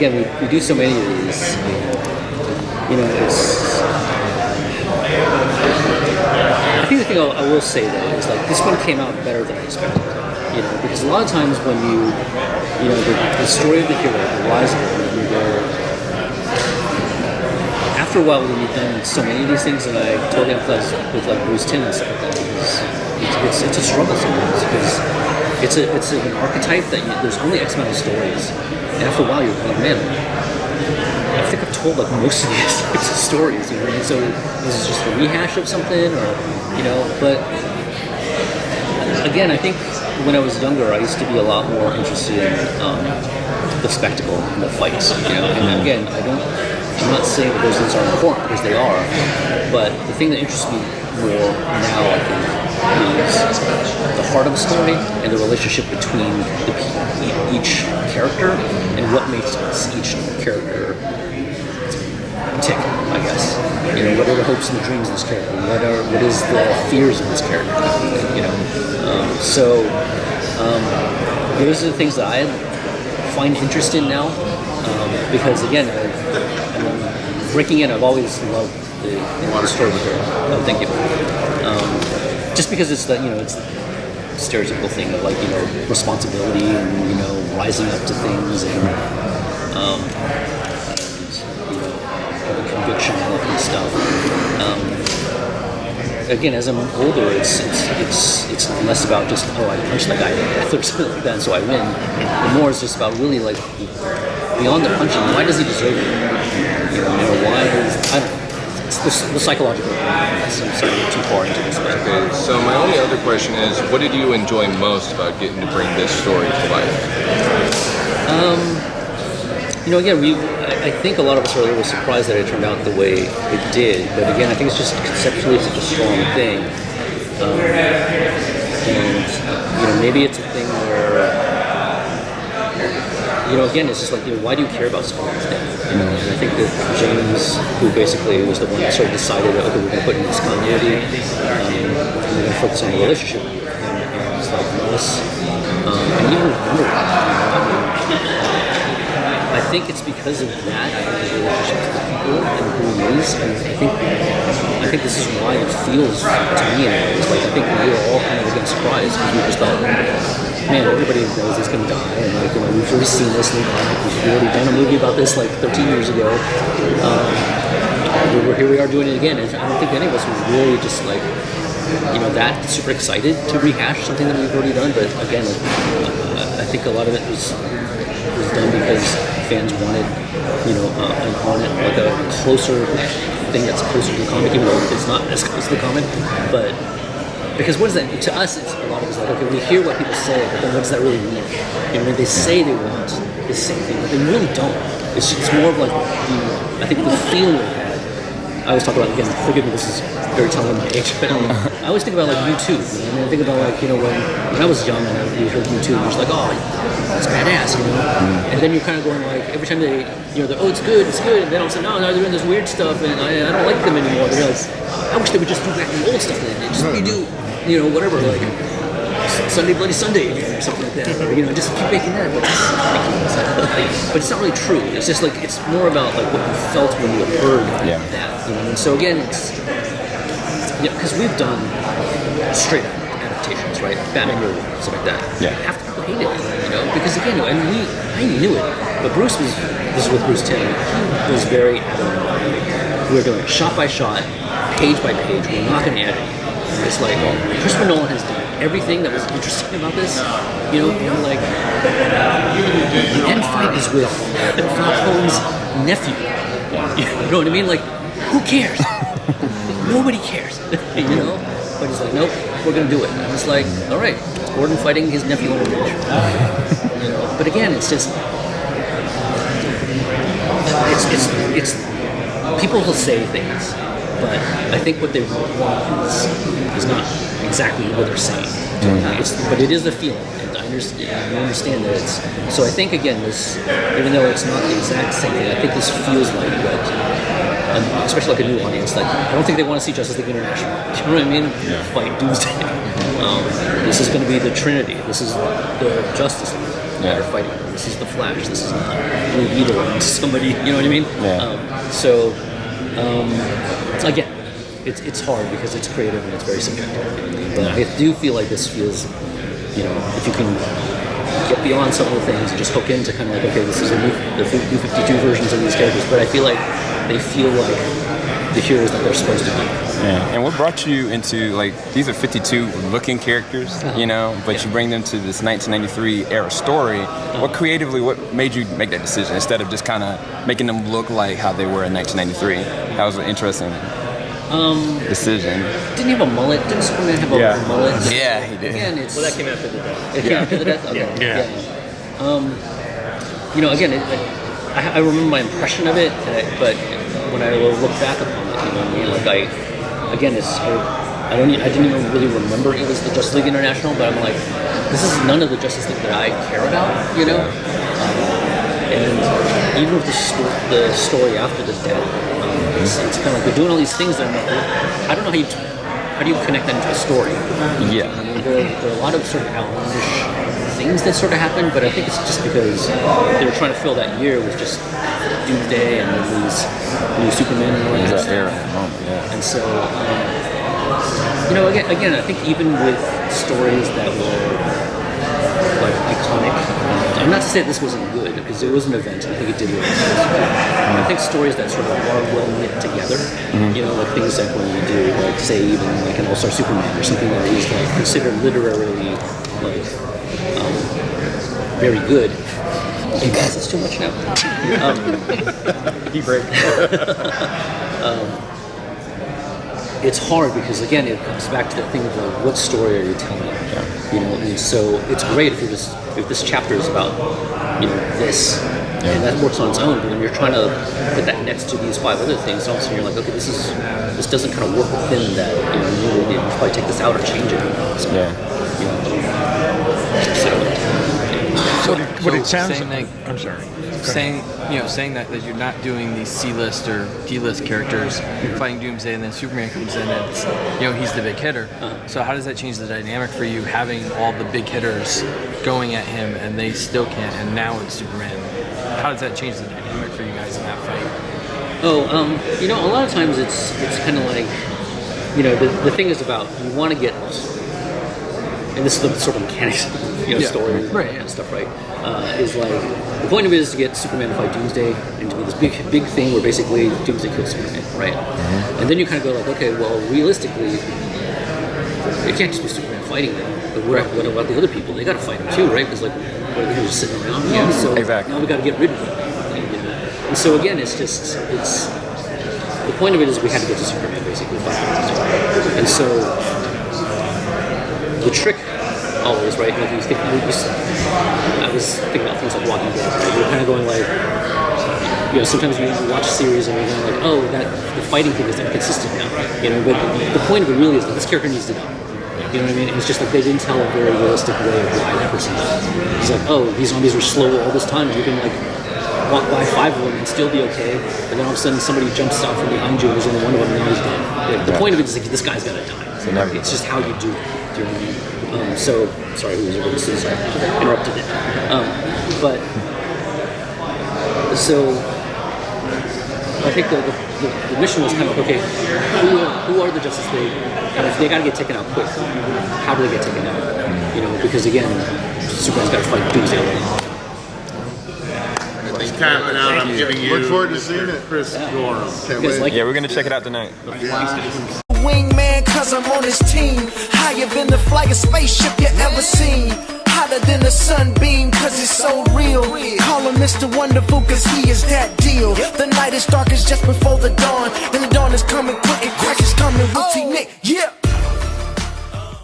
again, we do so many of these. I think the thing I will say though is like this one came out better than I expected. Because a lot of times when the story of the hero, the rise of it, after a while when you've done so many of these things, and I totally empathize with like Bruce Timm and stuff like that, because it's a struggle sometimes because it's an archetype that there's only X amount of stories, and after a while you're like, man, I think I've told like most of these types of stories, and so this is just a rehash of something, or but again, I think when I was younger, I used to be a lot more interested in the spectacle and the fights, and again, I'm not saying that those things aren't important, because they are, but the thing that interests me more now, I think, is the heart of the story and the relationship between each character and what makes each character tick, I guess. What are the hopes and the dreams of this character? What is the fears of this character? Those are the things that I find interest in now, because again, breaking in, I've always loved the story with her. Oh, thank you. Just because it's it's the stereotypical thing of like responsibility and rising up to things and having conviction and all that kind of stuff. Again, as I'm older, it's less about just I punched that guy to death or something like that, and so I win. The more it's just about really like beyond the punching. Why does he deserve it? Why is I don't know. It's the psychological thing. I'm sorry, too far into this. Okay, so my only other question is, what did you enjoy most about getting to bring this story to life? Again, I think a lot of us are a little surprised that it turned out the way it did. But again, I think it's just conceptually such a strong thing. And maybe it's a thing where, again, it's just like, why do you care about Spider-Man's death? And I think that James, who basically was the one that sort of decided that, okay, we're going to put in this continuity, and we're going to focus on the relationship. And it's like, Lois, and even Wonder Woman, I think it's because of that, I think the relationship to the people and who he is, and I think this is why it feels to me anyways, like I think we were all kind of again surprised because we just thought, man, everybody knows he's gonna die, and like we've already seen this in the comic, we've already done a movie about this like 13 years ago. Here we are doing it again, and I don't think any of us was really just like that super excited to rehash something that we've already done, but again, I think a lot of it was done because fans wanted, like a closer thing that's closer to the comic, even though it's not as close to the comic. But because what is that to us? It's a lot of us like, okay, we hear what people say, but then what does that really mean? When they say they want the same thing, but they really don't. It's more of like I think the feeling they had. I always talk about, again, forgive me, this is very telling my age, but I always think about like U2. I think about like when I was young and we heard U2, and it was like, oh, it's badass, And then you're kind of going like, every time they're it's good, and then all of a sudden, no, they're doing this weird stuff, and I don't like them anymore. They're like, I wish they would just do back the old stuff, and they just redo, whatever, like Sunday Bloody Sunday or something like that, or just keep making that, but it's not really true. It's just like it's more about like what you felt when you heard that, And so again, it's because we've done straight up adaptations, right? Batman Year One, stuff like that. Yeah. Half the people hated it, because again, I knew it, but Bruce was. This is with Bruce Timm. He was very adamant about it. We were doing it shot by shot, page by page. We're not going to add anything. It's like, Christopher Nolan has done everything that was interesting about this, and like the end fight is with Falcone's nephew. You know what I mean? Like, who cares? Nobody cares, But he's like, nope, we're gonna do it. And it's like, all right, it's Gordon fighting his nephew on a bridge. But again, it's just, it's people will say things, but I think what they want is not exactly what they're saying. But it is the feeling, and I understand that it's. So I think again, this, even though it's not the exact same thing, I think this feels like what, especially like a new audience. Like I don't think they want to see Justice League International. You know what I mean? Fight Doomsday. This is going to be the Trinity. This is the Justice League. Yeah. They're fighting. This is the Flash. This is not Blue Beetle and somebody. You know what I mean? Yeah. Again, it's hard because it's creative and it's very subjective. You know what I mean? But I do feel like this feels, if you can get beyond some of the things and just hook into kind of like, okay, this is the new 52 versions of these characters, but I feel like they feel like the heroes that they're supposed to be. Yeah. And what brought you into, like, these are 52 looking characters, but you bring them to this 1993 era story. What made you make that decision instead of just kind of making them look like how they were in 1993? That was an interesting decision. Didn't he have a mullet? Didn't Superman have a mullet? Yeah, he did. Again, that came after the death. It came after the death? Okay. Yeah. Again, I remember my impression of it, but when I look back upon it, I didn't even really remember it was the Justice League International, but I'm like, this is none of the Justice League that I care about, and even with the story after the death, it's kind of like they're doing all these things that I'm like, I don't know how do you connect that into a story? Yeah. I mean, there are a lot of sort of outlandish things that sort of happen, but I think it's just because they were trying to fill that year with just Doomsday and these new Superman and all that stuff. And so, again, I think even with stories that were like iconic, I'm not to say this wasn't good because it was an event. I think it did what it was supposed to do. I think stories that sort of are well knit together, like things like when you do, like say even like an All-Star Superman or something that is like considered literarily like very good. You guys, it's too much now. Deep break. It's hard because again, it comes back to that thing of like, what story are you telling? And so it's great if this chapter is about this, and that works on its own. But when you're trying to put that next to these 5 other things, all of a sudden you're like, okay, this doesn't kind of work within that. You need to probably take this out or change it. What it sounds like, I'm sorry. saying that you're not doing these C-list or D-list characters fighting Doomsday, and then Superman comes in and it's, he's the big hitter. So how does that change the dynamic for you, having all the big hitters going at him and they still can't, and now it's Superman? How does that change the dynamic for you guys in that fight? A lot of times it's kind of like, the thing is about, you want to get, and this is the sort of mechanics, story and stuff, right? Is like, the point of it is to get Superman to fight Doomsday and to be this big thing where basically Doomsday kills Superman, right? And then you kind of go like, okay, well, realistically, it can't just be Superman fighting them. But what about the other people? They got to fight him too, right? Because like, what are they just sitting around? So exactly. Now we got to get rid of him. And so again, it's the point of it is we had to get to Superman basically fighting. And so the trick. Always, right? Like I was thinking about things like Walking Dead. Right? You're kind of going like, sometimes you watch a series and you're going like, oh, the fighting thing is inconsistent now, But the point of it really is that this character needs to die. You know what I mean? It's just like they didn't tell a very realistic way of why that person died. It's like, oh, these zombies were slow all this time. You can like walk by 5 of them and still be okay. And then all of a sudden somebody jumps out from behind you and there's only one of them and now he's dead. The point of it is like this guy's got to die. It's just how you do it. Do you know what I mean? Sorry, who was over this? I interrupted it. So I think the mission was kind of, okay, who are the Justice League? And if they got to get taken out quick, how do they get taken out? Because again, Superman's got to fight Doomsday alone. Tapping out, I'm giving you. Look forward to seeing it, Chris. Gorham. Can't wait. Yeah, we're gonna check it out tonight. Wingman, cause I'm on his team. Higher than the flyest spaceship you ever seen. Hotter than a sunbeam, cause it's so real. Call him Mr. Wonderful, cause he is that deal. The night is darkest just before the dawn, and the dawn is coming quick and crack is coming. Whoopsie Nick, yeah.